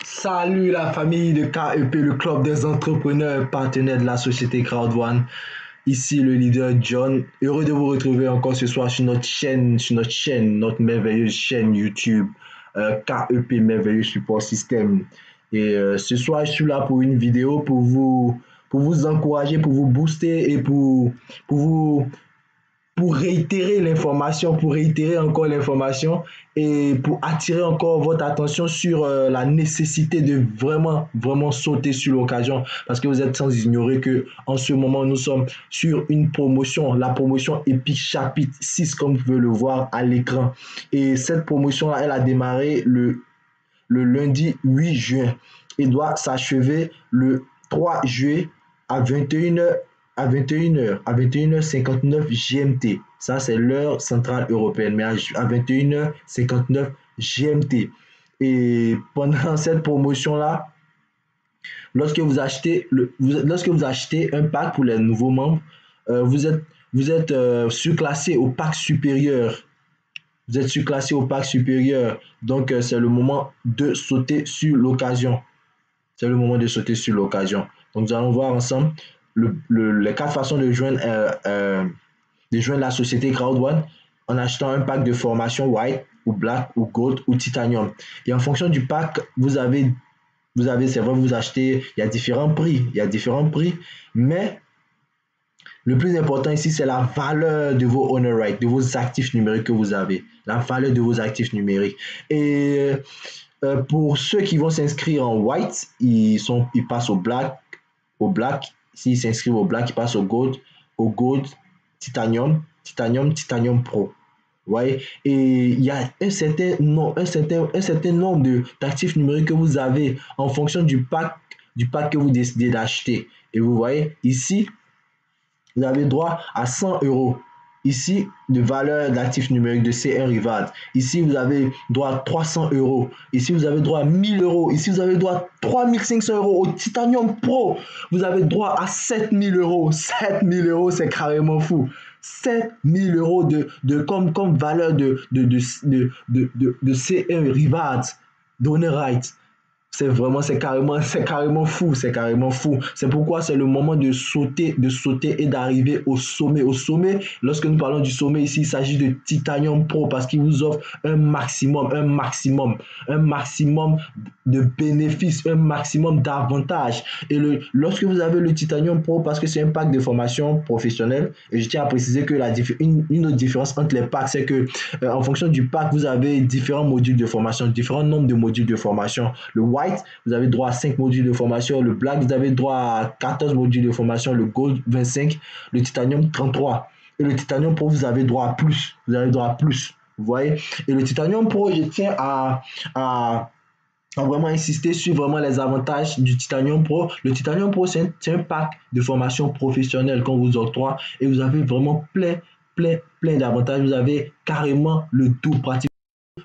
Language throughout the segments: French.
Salut la famille de KEP, le club des entrepreneurs partenaires de la société Crowd1. Ici le leader John. Heureux de vous retrouver encore ce soir sur notre merveilleuse chaîne YouTube KEP Merveilleux Support System. Et ce soir, je suis là pour une vidéo pour vous encourager, pour vous booster et pour vous pour réitérer encore l'information et pour attirer encore votre attention sur la nécessité de vraiment sauter sur l'occasion parce que vous êtes sans ignorer que en ce moment nous sommes sur une promotion, la promotion Epic chapitre 6 comme vous pouvez le voir à l'écran. Et cette promotion là, elle a démarré le lundi 8 juin et doit s'achever le 3 juillet à 21h à 21h à 21h59 GMT. Ça, c'est l'heure centrale européenne, mais à 21h59 GMT. Et pendant cette promotion-là, lorsque vous achetez un pack pour les nouveaux membres, vous êtes surclassé au pack supérieur. Vous êtes surclassé au pack supérieur. Donc, c'est le moment de sauter sur l'occasion. C'est le moment de sauter sur l'occasion. Donc, nous allons voir ensemble les quatre façons de joindre la société Crowd1 en achetant un pack de formation White ou Black ou Gold ou Titanium. Et en fonction du pack, c'est vrai, vous achetez, il y a différents prix, mais le plus important ici, c'est la valeur de vos honor rights, de vos actifs numériques que vous avez. La valeur de vos actifs numériques. Et pour ceux qui vont s'inscrire en white, ils passent au black. S'ils s'inscrivent au black, ils passent au gold, titanium pro. Ouais. Et il y a un certain nombre d'actifs numériques que vous avez en fonction du pack que vous décidez d'acheter. Et vous voyez ici, vous avez droit à 100 euros. Ici, de valeur d'actifs numériques de C1 Rivard. Ici, vous avez droit à 300 euros. Ici, vous avez droit à 1000 euros. Ici, vous avez droit à 3500 euros. Au Titanium Pro, vous avez droit à 7000 euros. 7000 euros, c'est carrément fou. 7000 euros comme valeur de C1 Rivard, Donor Right. C'est carrément fou, c'est carrément fou. C'est pourquoi c'est le moment de sauter et d'arriver au sommet. Au sommet, lorsque nous parlons du sommet ici, il s'agit de Titanium Pro parce qu'il vous offre un maximum de bénéfices, un maximum d'avantages. Et lorsque vous avez le Titanium Pro, parce que c'est un pack de formation professionnelle, et je tiens à préciser que une autre différence entre les packs, c'est que en fonction du pack, vous avez différents modules de formation, différents nombres de modules de formation. Le White, vous avez droit à 5 modules de formation. Le Black, vous avez droit à 14 modules de formation. Le Gold, 25. Le Titanium, 33. Et le Titanium Pro, vous avez droit à plus. Vous avez droit à plus. Vous voyez? Et le Titanium Pro, je tiens à vraiment insister sur vraiment les avantages du Titanium Pro. Le Titanium Pro, c'est un pack de formation professionnelle qu'on vous octroie et vous avez vraiment plein d'avantages. Vous avez carrément le double pratiquement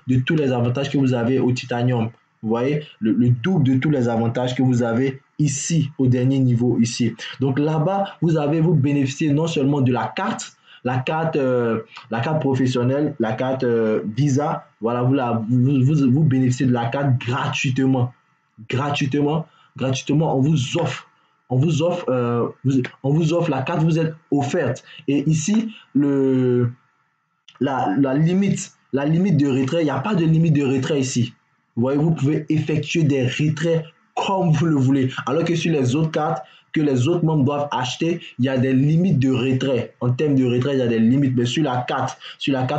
de tous les avantages que vous avez au Titanium. Vous voyez, le double de tous les avantages que vous avez ici, au dernier niveau ici. Donc là-bas, vous bénéficiez non seulement de la carte professionnelle, la carte Visa. Voilà, vous bénéficiez de la carte gratuitement. Gratuitement, on vous offre la carte, vous êtes offerte. Et ici, la limite de retrait, il n'y a pas de limite de retrait ici. Vous voyez, vous pouvez effectuer des retraits comme vous le voulez. Alors que sur les autres cartes que les autres membres doivent acheter, il y a des limites de retrait. En termes de retrait, il y a des limites. Mais sur la carte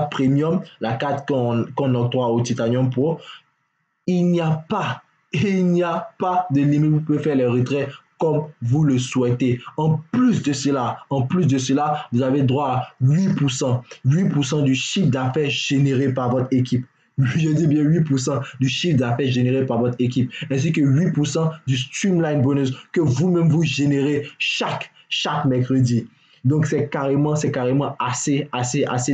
premium, la carte qu'on octroie au Titanium Pro, il n'y a pas de limite. Vous pouvez faire les retraits comme vous le souhaitez. En plus de cela, vous avez droit à 8% du chiffre d'affaires généré par votre équipe. Je dis bien 8% du chiffre d'affaires généré par votre équipe, ainsi que 8% du streamline bonus que vous-même vous générez chaque mercredi. Donc c'est carrément assez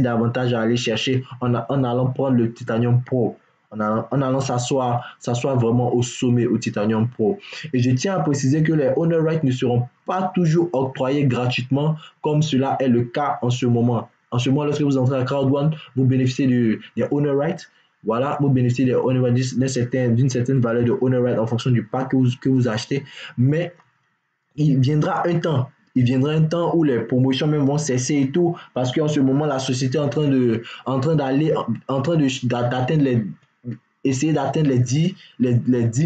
d'avantages à aller chercher en allant prendre le Titanium Pro, en allant s'asseoir vraiment au sommet au Titanium Pro. Et je tiens à préciser que les honor rights ne seront pas toujours octroyés gratuitement comme cela est le cas en ce moment. En ce moment, lorsque vous entrez à Crowd1, vous bénéficiez des honor rights. Voilà, vous bénéficiez des honor rights, d'une certaine valeur de honor right en fonction du pack que vous achetez. Mais il viendra un temps. Il viendra un temps où les promotions même vont cesser et tout, parce qu'en ce moment, la société est en train d'atteindre essayer d'atteindre les 10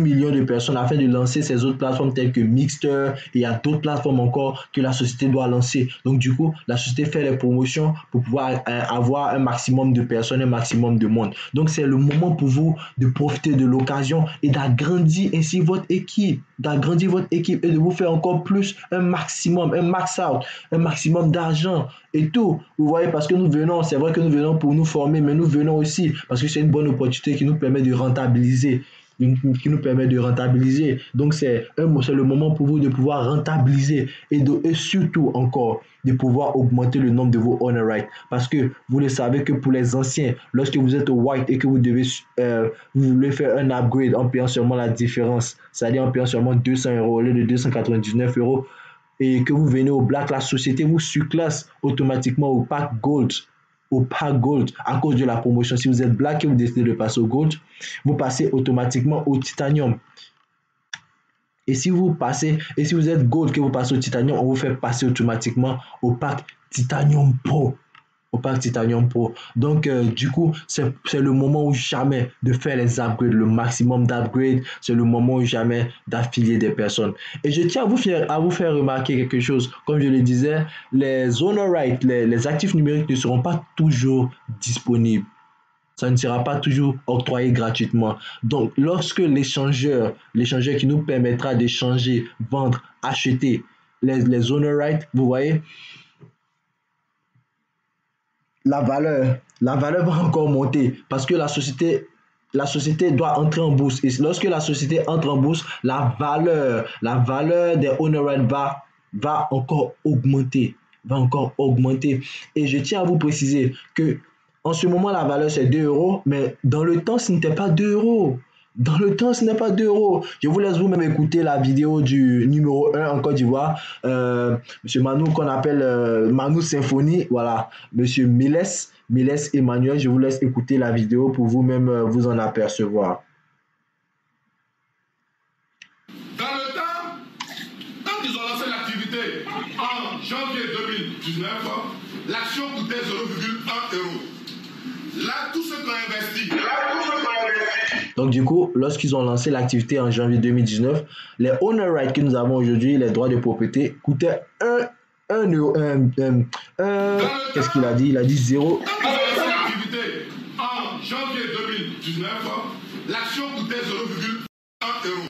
millions de personnes afin de lancer ces autres plateformes telles que Mixter, et il y a d'autres plateformes encore que la société doit lancer. Donc du coup, la société fait les promotions pour pouvoir avoir un maximum de personnes, un maximum de monde. Donc c'est le moment pour vous de profiter de l'occasion et d'agrandir ainsi votre équipe, et de vous faire encore plus, un maximum, un max out, un maximum d'argent et tout. Vous voyez, parce que nous venons, c'est vrai que nous venons pour nous former, mais nous venons aussi parce que c'est une bonne opportunité qui nous permet de rentabiliser. Donc, c'est le moment pour vous de pouvoir rentabiliser et surtout encore de pouvoir augmenter le nombre de vos honor rights. Parce que vous le savez que pour les anciens, lorsque vous êtes au white et que vous voulez faire un upgrade en payant seulement la différence, c'est-à-dire en payant seulement 200 euros au lieu de 299 euros, et que vous venez au black, la société vous surclasse automatiquement au pack gold à cause de la promotion. Si vous êtes black et vous décidez de passer au gold, vous passez automatiquement au titanium. Et si vous êtes gold que vous passez au titanium, on vous fait passer automatiquement au pack titanium pro. Donc, du coup, c'est le moment ou jamais de faire les upgrades, le maximum d'upgrades. C'est le moment ou jamais d'affilier des personnes. Et je tiens à vous faire remarquer quelque chose. Comme je le disais, les honor rights, les actifs numériques ne seront pas toujours disponibles. Ça ne sera pas toujours octroyé gratuitement. Donc, lorsque l'échangeur qui nous permettra d'échanger, vendre, acheter les honor rights, vous voyez, la valeur va encore monter parce que la société doit entrer en bourse. Et lorsque la société entre en bourse, la valeur des honor rights va encore augmenter. Et je tiens à vous préciser que en ce moment, la valeur c'est 2 euros, mais dans le temps, ce n'était pas 2 euros. Dans le temps, ce n'est pas 2 euros. Je vous laisse vous-même écouter la vidéo du numéro 1 en Côte d'Ivoire, Monsieur Manou, qu'on appelle Manou Symphonie. Voilà, Monsieur Miles Emmanuel. Je vous laisse écouter la vidéo pour vous-même vous en apercevoir. Dans le temps, quand ils ont lancé l'activité en janvier 2019, l'action coûtait 0,1 euro. Là, tout ce qu'on investit. Donc, du coup, lorsqu'ils ont lancé l'activité en janvier 2019, les honor rights que nous avons aujourd'hui, les droits de propriété, coûtaient 1 euro. Qu'est-ce qu'il a dit? Il a dit 0. Quand ils ont lancé l'activité en janvier 2019, l'action coûtait 0,1 euro.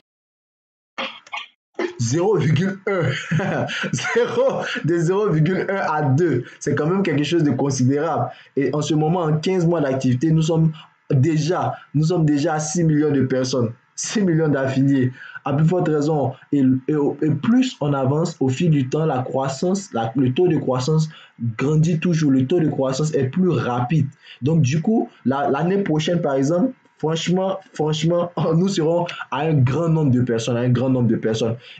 0,1 de 0,1 à 2, c'est quand même quelque chose de considérable. Et en ce moment, en 15 mois d'activité, nous sommes déjà à 6 millions de personnes, 6 millions d'affiliés. À plus forte raison, et plus on avance au fil du temps, la croissance, le taux de croissance grandit toujours, le taux de croissance est plus rapide. Donc du coup, l'année prochaine, par exemple, franchement, nous serons à un grand nombre de personnes,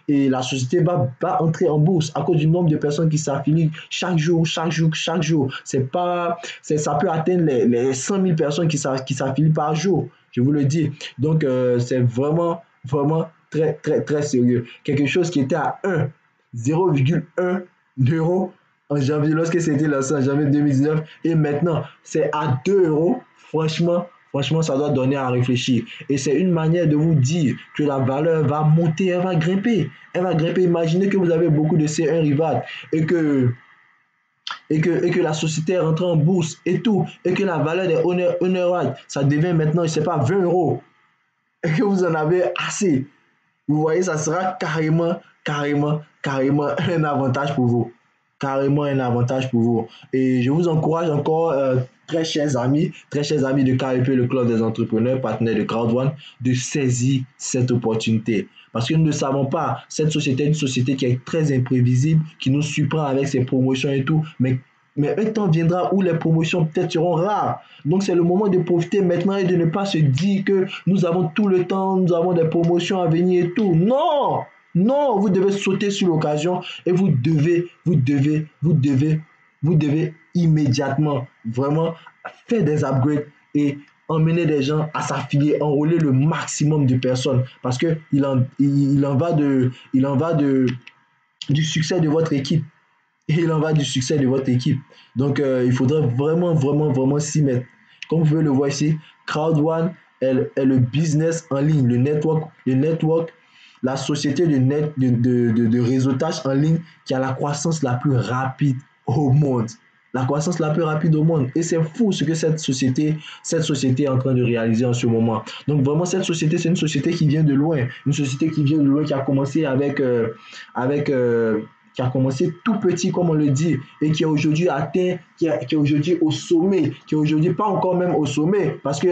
et la société va entrer en bourse à cause du nombre de personnes qui s'affilient chaque jour. Ça peut atteindre les 100 000 personnes qui s'affilient par jour, je vous le dis. Donc, c'est vraiment très, très, très sérieux. Quelque chose qui était à 0,1 euro en janvier, lorsque c'était lancé en janvier 2019, et maintenant, c'est à 2 euros. Franchement, ça doit donner à réfléchir. Et c'est une manière de vous dire que la valeur va monter, elle va grimper. Imaginez que vous avez beaucoup de C1 rivales et que la société est rentrée en bourse et tout, et que la valeur des honor rights, ça devient maintenant, je ne sais pas, 20 euros, et que vous en avez assez. Vous voyez, ça sera carrément un avantage pour vous. Et je vous encourage encore, très chers amis de KEP, le club des entrepreneurs, partenaires de Crowd1, de saisir cette opportunité. Parce que nous ne savons pas, cette société est une société qui est très imprévisible, qui nous surprend avec ses promotions et tout, mais un temps viendra où les promotions peut-être seront rares. Donc c'est le moment de profiter maintenant et de ne pas se dire que nous avons tout le temps, nous avons des promotions à venir et tout. Non, vous devez sauter sur l'occasion et vous devez immédiatement vraiment faire des upgrades et emmener des gens à s'affilier, enrôler le maximum de personnes parce que il en va du succès de votre équipe. Et il en va du succès de votre équipe. Donc, il faudrait vraiment, vraiment, vraiment s'y mettre. Comme vous pouvez le voir ici, Crowd1 est le business en ligne, le network, la société de réseautage en ligne qui a la croissance la plus rapide au monde. La croissance la plus rapide au monde. Et c'est fou ce que cette société est en train de réaliser en ce moment. Donc vraiment, cette société, c'est une société qui vient de loin. Une société qui vient de loin, qui a commencé avec qui a commencé tout petit, comme on le dit, et qui est aujourd'hui atteint, qui est aujourd'hui au sommet, qui est aujourd'hui pas encore même au sommet, parce que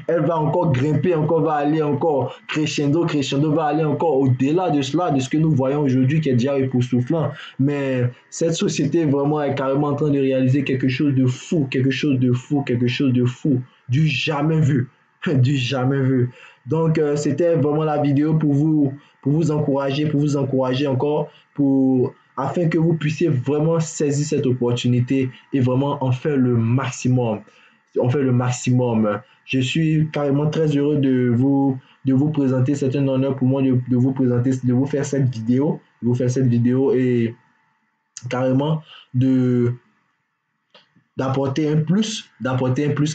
elle va encore grimper, encore va aller encore crescendo, va aller encore au-delà de cela, de ce que nous voyons aujourd'hui, qui est déjà époustouflant. Mais cette société vraiment est carrément en train de réaliser quelque chose de fou, quelque chose de fou, quelque chose de fou, du jamais vu, du jamais vu. Donc, c'était vraiment la vidéo pour vous encourager encore, afin que vous puissiez vraiment saisir cette opportunité et vraiment en faire le maximum. On fait le maximum. Je suis carrément très heureux de vous présenter. C'est un honneur pour moi de vous présenter, de vous faire cette vidéo, et carrément de d'apporter un plus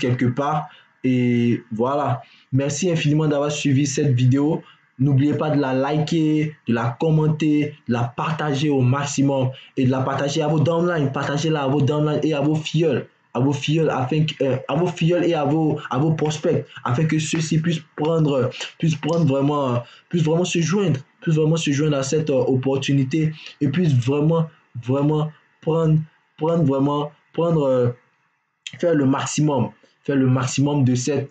quelque part. Et voilà. Merci infiniment d'avoir suivi cette vidéo. N'oubliez pas de la liker, de la commenter, de la partager au maximum et de la partager à vos downlines. Partagez-la à vos downlines et à vos filleuls. À vos filleuls, à vos filleuls et à vos prospects, afin que ceux-ci puissent vraiment se joindre à cette opportunité et puissent vraiment, vraiment prendre, faire le maximum de cette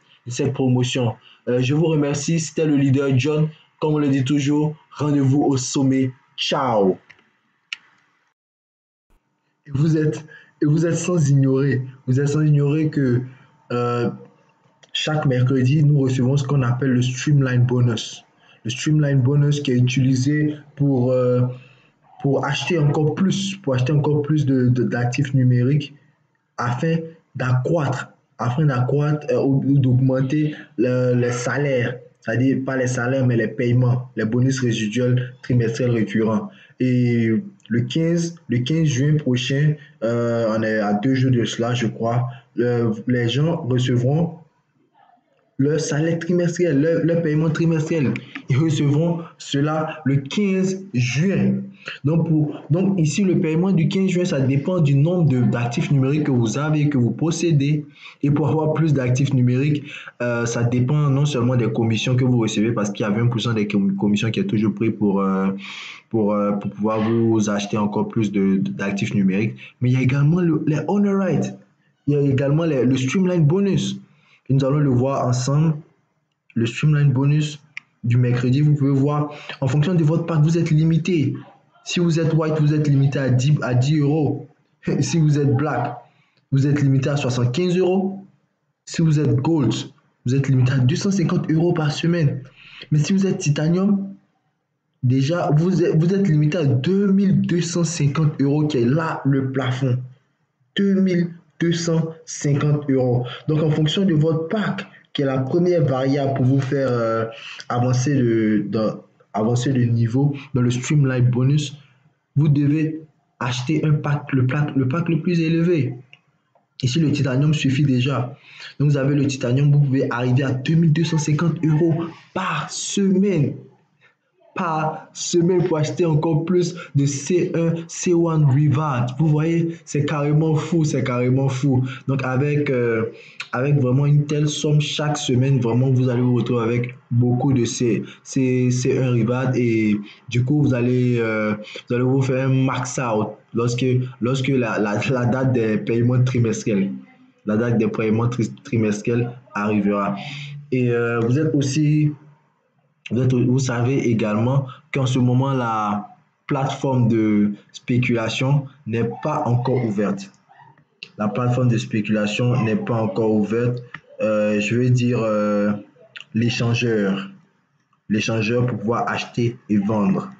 promotion. Je vous remercie. C'était le leader John. Comme on le dit toujours, rendez-vous au sommet. Ciao. Vous êtes sans ignorer. Vous êtes sans ignorer que euh, chaque mercredi, nous recevons ce qu'on appelle le Streamline Bonus. Le Streamline Bonus qui est utilisé pour acheter encore plus, d'actifs numériques afin d'accroître, ou d'augmenter les salaires, c'est-à-dire pas les salaires, mais les paiements, les bonus résiduels trimestriels récurrents. Et le 15 juin prochain, on est à 2 jours de cela, je crois, les gens recevront leur salaire trimestriel, leur paiement trimestriel. Ils recevront cela le 15 juin. Donc ici, le paiement du 15 juin, ça dépend du nombre d'actifs numériques que vous avez, que vous possédez. Et pour avoir plus d'actifs numériques, ça dépend non seulement des commissions que vous recevez, parce qu'il y a 20% des commissions qui est toujours pris pour pouvoir vous acheter encore plus d'actifs numériques. Mais il y a également les honor rights. Il y a également le streamline bonus. Et nous allons le voir ensemble. Le streamline bonus du mercredi, vous pouvez voir, en fonction de votre pack, vous êtes limité. Si vous êtes white, vous êtes limité à 10 euros. Si vous êtes black, vous êtes limité à 75 euros. Si vous êtes gold, vous êtes limité à 250 euros par semaine. Mais si vous êtes titanium, déjà, vous êtes limité à 2250 euros, qui est là le plafond. 2250 euros. Donc, en fonction de votre pack, qui est la première variable pour vous faire avancer le niveau dans le Streamline Bonus, vous devez acheter le pack le plus élevé. Ici, le titanium suffit déjà. Donc, vous avez le titanium, vous pouvez arriver à 2250 euros par semaine. Pour acheter encore plus de C1, C1 Reward. Vous voyez, c'est carrément fou. Donc, avec vraiment une telle somme chaque semaine, vraiment, vous allez vous retrouver avec beaucoup de C1 Reward, et du coup, vous allez vous faire un max out lorsque la date des paiements trimestriels. La date des paiements trimestriels arrivera. Et vous savez également qu'en ce moment, la plateforme de spéculation n'est pas encore ouverte. La plateforme de spéculation n'est pas encore ouverte. Je veux dire l'échangeur. L'échangeur pour pouvoir acheter et vendre.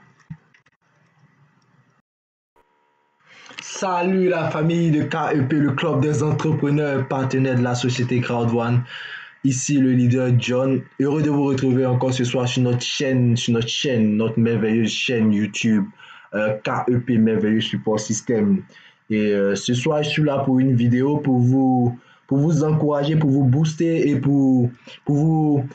Salut la famille de KEP, le club des entrepreneurs partenaires de la société Crowd1. Ici le leader John, heureux de vous retrouver encore ce soir sur notre chaîne, notre merveilleuse chaîne YouTube, KEP Merveilleux Support System. Et ce soir, je suis là pour une vidéo pour vous encourager, pour vous booster et pour vous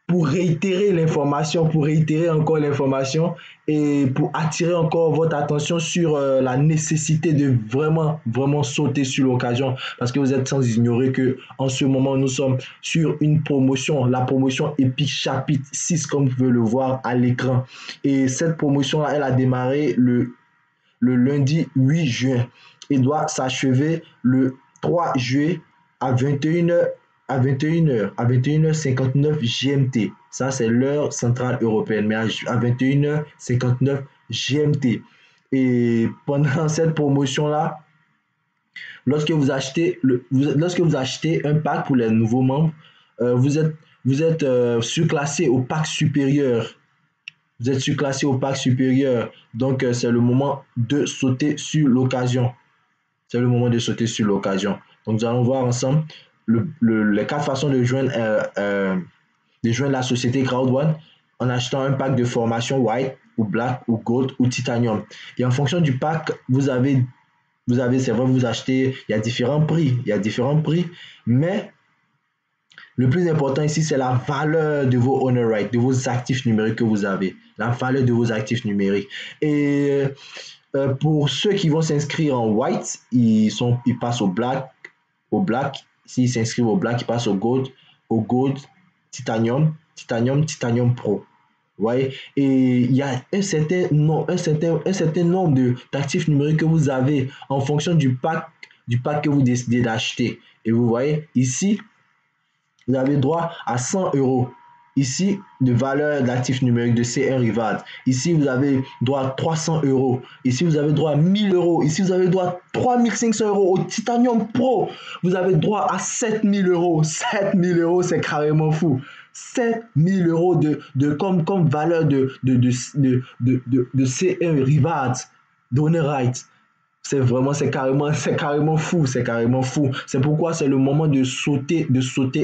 pour réitérer l'information, pour réitérer encore l'information et pour attirer encore votre attention sur la nécessité de vraiment sauter sur l'occasion parce que vous êtes sans ignorer que en ce moment nous sommes sur une promotion, la promotion Epic chapitre 6 comme vous pouvez le voir à l'écran. Et cette promotion-là, elle a démarré le lundi 8 juin et doit s'achever le 3 juillet à 21h à 21h59 GMT. Ça, c'est l'heure centrale européenne, mais à 21h59 GMT. Et pendant cette promotion-là, lorsque vous achetez un pack pour les nouveaux membres, vous êtes surclassé au pack supérieur. Vous êtes surclassé au pack supérieur. Donc, c'est le moment de sauter sur l'occasion. C'est le moment de sauter sur l'occasion. Donc, nous allons voir ensemble les 4 façons de joindre la société Crowd1 en achetant un pack de formation White ou Black ou Gold ou Titanium. Et en fonction du pack, vous avez c'est vrai, vous achetez, il y a différents prix, mais le plus important ici, c'est la valeur de vos honor rights, de vos actifs numériques que vous avez, la valeur de vos actifs numériques. Et pour ceux qui vont s'inscrire en White, ils passent au Black. S'ils s'inscrivent au Black, ils passent au Gold, Titanium Pro. Vous voyez? Et il y a un certain nombre d'actifs numériques que vous avez en fonction du pack que vous décidez d'acheter. Et vous voyez, ici, vous avez droit à 100 €. Ici, de valeur d'actifs numériques de C1 Rivad. Ici, vous avez droit à 300 €. Ici, vous avez droit à 1000 €. Ici, vous avez droit à 3500 € au Titanium Pro. Vous avez droit à 7000 €. 7000 €, c'est carrément fou. 7000 € comme valeur de C1 Rivad, d'Honor Right. C'est carrément fou, C'est pourquoi c'est le moment de sauter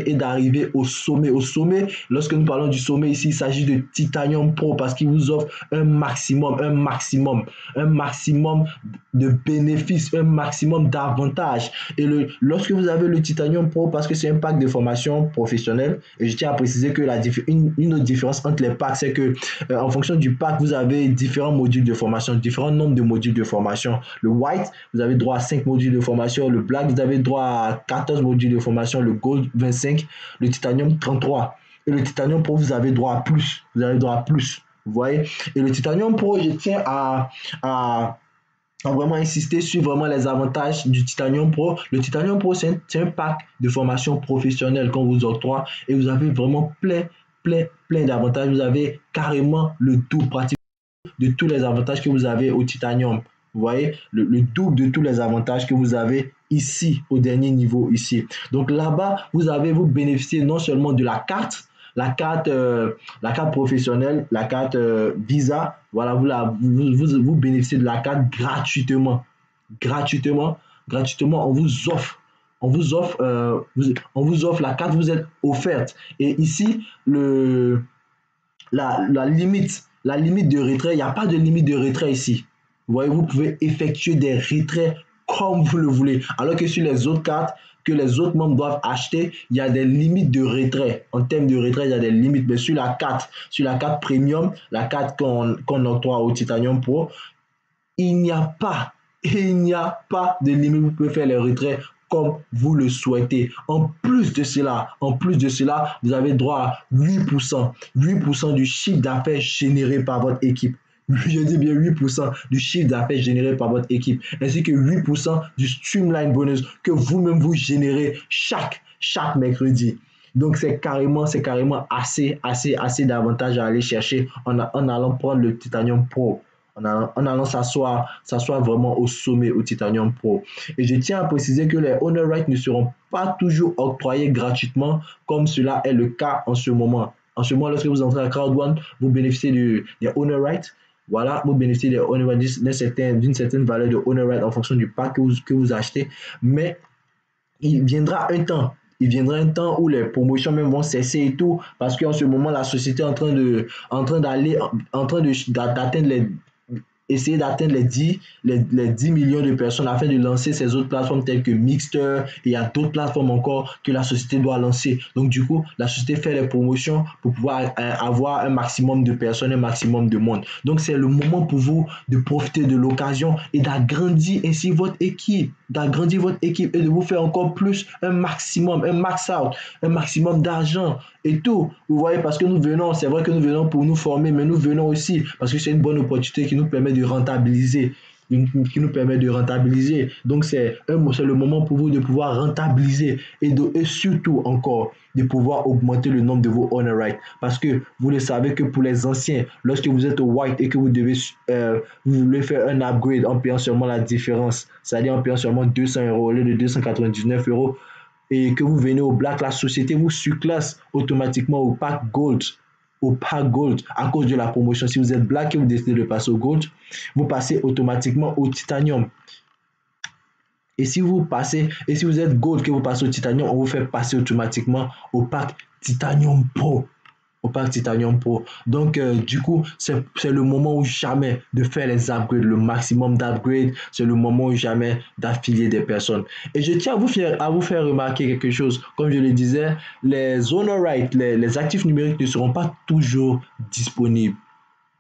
et d'arriver au sommet. Au sommet, lorsque nous parlons du sommet ici, il s'agit de Titanium Pro parce qu'il vous offre un maximum de bénéfices, un maximum d'avantages. Et lorsque vous avez le Titanium Pro, parce que c'est un pack de formation professionnelle, et je tiens à préciser que une autre différence entre les packs, c'est que en fonction du pack, vous avez différents modules de formation, différents nombres de modules de formation. Le White, vous avez droit à 5 modules de formation. Le Black, vous avez droit à 14 modules de formation. Le Gold, 25. Le Titanium, 33. Et le Titanium Pro, vous avez droit à plus. Vous voyez? Et le Titanium Pro, je tiens à vraiment insister sur vraiment les avantages du Titanium Pro. Le Titanium Pro, c'est un pack de formation professionnelle qu'on vous octroie et vous avez vraiment plein d'avantages. Vous avez carrément le double pratiquement de tous les avantages que vous avez au Titanium. Vous voyez, le double de tous les avantages que vous avez ici, au dernier niveau ici. Donc là-bas, vous bénéficiez non seulement de la carte professionnelle, la carte Visa. Voilà, vous bénéficiez de la carte gratuitement. On vous offre la carte, vous êtes offerte. Et ici, la limite de retrait, il n'y a pas de limite de retrait ici. Vous voyez, vous pouvez effectuer des retraits comme vous le voulez. Alors que sur les autres cartes que les autres membres doivent acheter, il y a des limites de retrait. En termes de retrait, il y a des limites. Mais sur la carte premium, la carte qu'on octroie au Titanium Pro, il n'y a pas de limite. Vous pouvez faire les retraits comme vous le souhaitez. En plus de cela, vous avez droit à 8% du chiffre d'affaires généré par votre équipe. Je dis bien 8% du chiffre d'affaires généré par votre équipe, ainsi que 8% du streamline bonus que vous-même vous générez chaque mercredi. Donc c'est carrément assez d'avantages à aller chercher en allant prendre le Titanium Pro, en allant s'asseoir vraiment au sommet au Titanium Pro. Et je tiens à préciser que les honor rights ne seront pas toujours octroyés gratuitement comme cela est le cas en ce moment. En ce moment, lorsque vous entrez à Crowd1, vous bénéficiez des honor rights. Voilà, vous bénéficiez des honor rights d'une certaine valeur de honor rights en fonction du pack que vous achetez. Mais il viendra un temps, il viendra un temps où les promotions même vont cesser et tout, parce qu'en ce moment, la société est en train d'atteindre essayer d'atteindre les 10 millions de personnes afin de lancer ces autres plateformes telles que Mixter, et il y a d'autres plateformes encore que la société doit lancer. Donc du coup, la société fait les promotions pour pouvoir avoir un maximum de personnes, un maximum de monde. Donc c'est le moment pour vous de profiter de l'occasion et d'agrandir ainsi votre équipe, et de vous faire encore plus, un maximum, un max out, un maximum d'argent et tout. Vous voyez, parce que nous venons, c'est vrai que nous venons pour nous former, mais nous venons aussi parce que c'est une bonne opportunité qui nous permet de rentabiliser. Donc, c'est le moment pour vous de pouvoir rentabiliser et surtout encore de pouvoir augmenter le nombre de vos honor rights. Parce que vous le savez que pour les anciens, lorsque vous êtes au white et que vous voulez faire un upgrade en payant seulement la différence, c'est-à-dire en payant seulement 200 euros au lieu de 299 euros, et que vous venez au black, la société vous surclasse automatiquement au pack gold à cause de la promotion. Si vous êtes black et vous décidez de passer au gold, vous passez automatiquement au titanium. Et si vous êtes gold que vous passez au titanium, on vous fait passer automatiquement au pack titanium pro. Donc, du coup, c'est le moment ou jamais de faire les upgrades, le maximum d'upgrades. C'est le moment ou jamais d'affilier des personnes. Et je tiens à vous faire remarquer quelque chose. Comme je le disais, les honor rights, les actifs numériques ne seront pas toujours disponibles.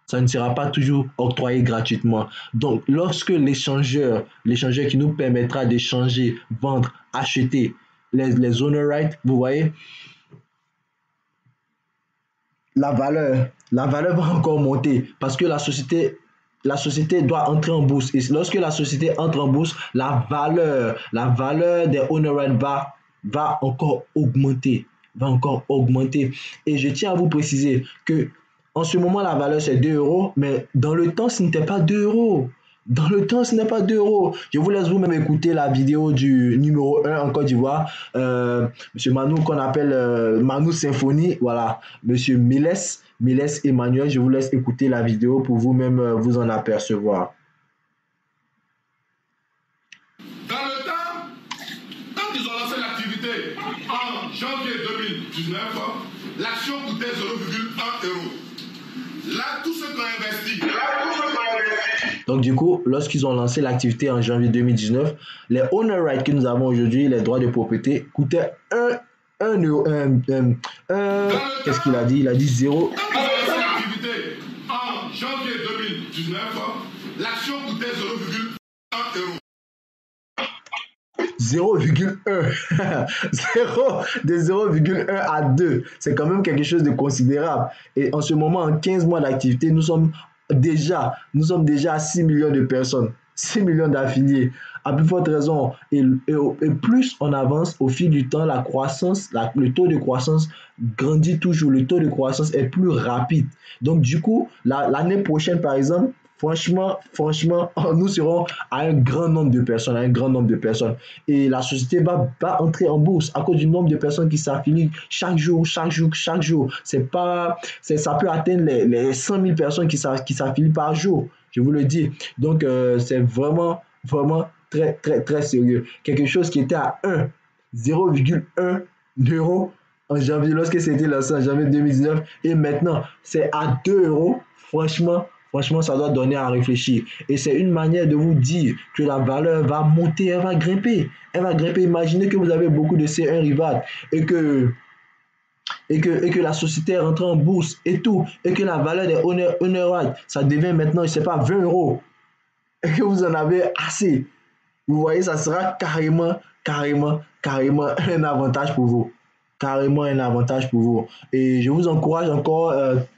Ça ne sera pas toujours octroyé gratuitement. Donc, lorsque l'échangeur qui nous permettra d'échanger, vendre, acheter les honor rights, vous voyez, la valeur va encore monter parce que la société doit entrer en bourse. Et lorsque la société entre en bourse, la valeur des honor rights va encore augmenter. Et je tiens à vous préciser que en ce moment, la valeur c'est 2 euros, mais dans le temps, ce n'était pas 2 euros. Je vous laisse vous-même écouter la vidéo du numéro 1 en Côte d'Ivoire, Monsieur Manou, qu'on appelle Manou Symphonie, voilà, Monsieur Miles Emmanuel. Je vous laisse écouter la vidéo pour vous-même vous en apercevoir. Dans le temps, quand ils ont lancé l'activité en janvier 2019, l'action coûtait 0,1 euro. Là, tous ceux qui ont investi. Donc, du coup, lorsqu'ils ont lancé l'activité en janvier 2019, les honor rights que nous avons aujourd'hui, les droits de propriété, coûtaient 1 euro. Qu'est-ce qu'il a dit? Il a dit 0. Quand ils ont lancé l'activité en janvier 2019, l'action coûtait 0,1 euro. 0,1 de 0,1 à 2, c'est quand même quelque chose de considérable. Et en ce moment, en 15 mois d'activité, nous sommes déjà à 6 millions de personnes, 6 millions d'affiliés. À plus forte raison, et plus on avance au fil du temps, la croissance, le taux de croissance grandit toujours, le taux de croissance est plus rapide. Donc du coup, l'année prochaine, par exemple, franchement, nous serons à un grand nombre de personnes, et la société va entrer en bourse à cause du nombre de personnes qui s'affilient chaque jour. Ça peut atteindre les 100 000 personnes qui s'affilient par jour, je vous le dis. Donc, c'est vraiment très, très, très sérieux. Quelque chose qui était à 0,1 euro en janvier, lorsque c'était lancé en janvier 2019, et maintenant, c'est à 2 euros. Franchement, ça doit donner à réfléchir. Et c'est une manière de vous dire que la valeur va monter, elle va grimper. Imaginez que vous avez beaucoup de C1 rivales et que la société est rentrée en bourse et tout, et que la valeur des honor rights, ça devient maintenant, je ne sais pas, 20 euros, et que vous en avez assez. Vous voyez, ça sera carrément un avantage pour vous. Et je vous encourage encore,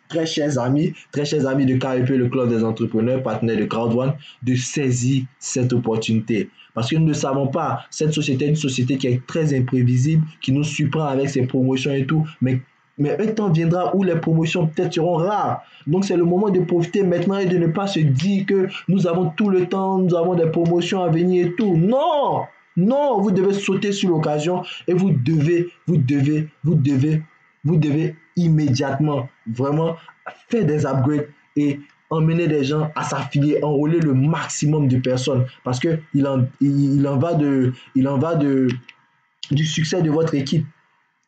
très chers amis de KEP, le club des entrepreneurs, partenaires de Crowd1, de saisir cette opportunité. Parce que nous ne savons pas, cette société est une société qui est très imprévisible, qui nous surprend avec ses promotions et tout, mais un temps viendra où les promotions peut-être seront rares. Donc c'est le moment de profiter maintenant et de ne pas se dire que nous avons tout le temps, nous avons des promotions à venir et tout. Non, vous devez sauter sur l'occasion et vous devez immédiatement vraiment faire des upgrades et emmener des gens à s'affilier, enrôler le maximum de personnes, parce que il en va de du succès de votre équipe.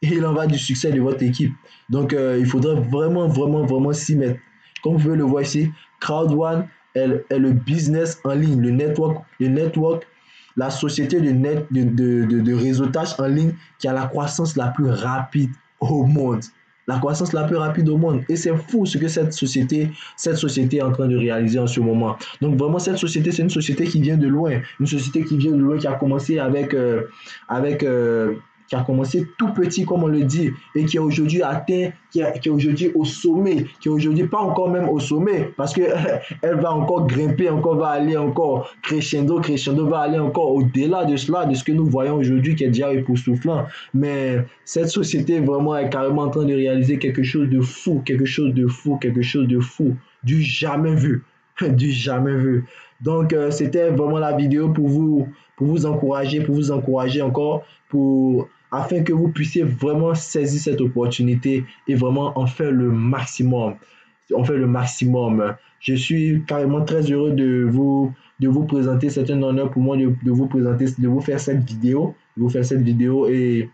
Et il en va du succès de votre équipe. Donc, il faudrait vraiment, vraiment, vraiment s'y mettre. Comme vous pouvez le voir ici, Crowd1 est le business en ligne, le network, la société de réseautage en ligne qui a la croissance la plus rapide au monde. La croissance la plus rapide au monde. Et c'est fou ce que cette société est en train de réaliser en ce moment. Donc vraiment, cette société, c'est une société qui vient de loin. Une société qui vient de loin, qui a commencé avec qui a commencé tout petit, comme on le dit, et qui est aujourd'hui atteint, qui est aujourd'hui au sommet, qui est aujourd'hui pas encore même au sommet, parce que elle va encore grimper, encore va aller encore crescendo, va aller encore au-delà de cela, de ce que nous voyons aujourd'hui, qui est déjà époustouflant. Mais cette société vraiment est carrément en train de réaliser quelque chose de fou, quelque chose de fou, quelque chose de fou, du jamais vu, du jamais vu. Donc, c'était vraiment la vidéo pour vous encourager encore, afin que vous puissiez vraiment saisir cette opportunité et vraiment en faire le maximum. On fait le maximum. Je suis carrément très heureux de vous présenter. C'est un honneur pour moi de vous présenter, de vous faire cette vidéo, et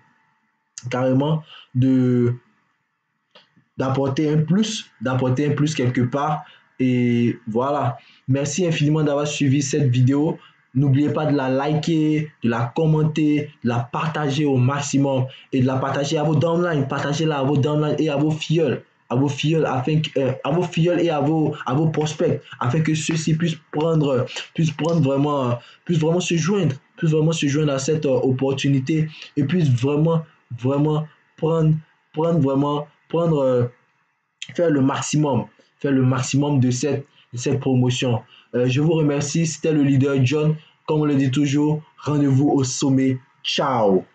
carrément de d'apporter un plus quelque part. Et voilà. Merci infiniment d'avoir suivi cette vidéo. N'oubliez pas de la liker, de la commenter, de la partager au maximum et de la partager à vos downlines. Partagez-la à vos downlines et à vos filleuls. À vos filleuls, à vos filleuls et à vos prospects, afin que ceux-ci puissent vraiment se joindre à cette opportunité et puissent vraiment, vraiment faire le maximum de cette promotion. Je vous remercie. C'était le leader John. Comme on le dit toujours, rendez-vous au sommet. Ciao.